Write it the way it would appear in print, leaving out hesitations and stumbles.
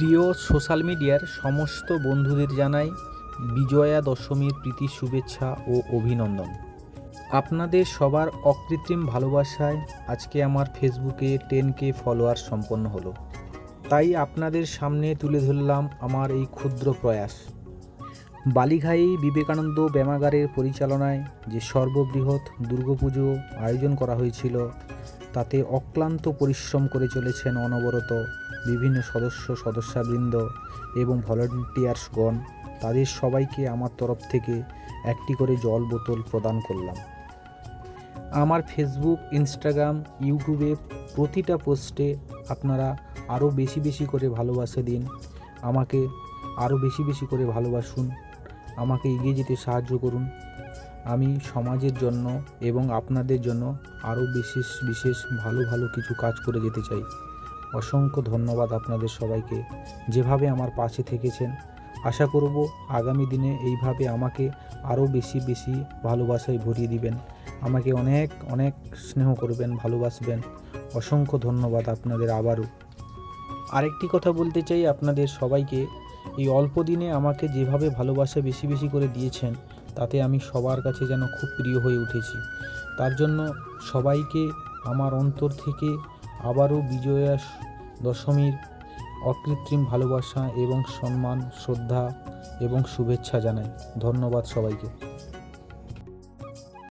প্রিয় সোশ্যাল মিডিয়ার সমস্ত বন্ধুদের জানাই বিজয়া দশমীর প্রীতি শুভেচ্ছা ও অভিনন্দন। আপনাদের সবার অকৃত্রিম ভালোবাসায় আজকে আমার ফেসবুকে 10K ফলোয়ার সম্পন্ন হলো। তাই আপনাদের সামনে তুলে ধরলাম আমার এই ক্ষুদ্র প্রয়াস। বালিঘাই বিবেকানন্দ ব্যায়ামাগারের পরিচালনায় যে সর্ববৃহৎ দুর্গাপুজো আয়োজন করা হয়েছিল, তাতে অক্লান্ত পরিশ্রম করে চলেছেন অনবরত বিভিন্ন সদস্যবৃন্দ এবং ভলান্টিয়ার্সগণ। তাদের সবাইকে আমার তরফ থেকে একটি করে জল বোতল প্রদান করলাম। আমার ফেসবুক, ইনস্টাগ্রাম, ইউটিউবে প্রতিটা পোস্টে আপনারা আরও বেশি বেশি করে ভালোবাসা দিন, আমাকে আরও বেশি বেশি করে ভালোবাসুন, আমাকে এগিয়ে যেতে সাহায্য করুন। আমি সমাজের জন্য এবং আপনাদের জন্য আরও বিশেষ ভালো ভালো কিছু কাজ করে যেতে চাই। অসংখ্য ধন্যবাদ আপনাদের সবাইকে, যেভাবে আমার পাশে থেকেছেন। আশা করব আগামী দিনে এইভাবে আমাকে আরও বেশি ভালোবাসায় ভরিয়ে দিবেন, আমাকে অনেক অনেক স্নেহ করবেন, ভালোবাসবেন। অসংখ্য ধন্যবাদ আপনাদের আবারও। আরেকটি কথা বলতে চাই আপনাদের সবাইকে, এই অল্প দিনে আমাকে যেভাবে ভালোবাসা বেশি করে দিয়েছেন, তাতে আমি সবার কাছে যেন খুব প্রিয় হয়ে উঠেছি। তার জন্য সবাইকে আমার অন্তর থেকে আবারও বিজয়া দশমীর অকৃত্রিম ভালোবাসা এবং সম্মান, শ্রদ্ধা এবং শুভেচ্ছা জানাই। ধন্যবাদ সবাইকে।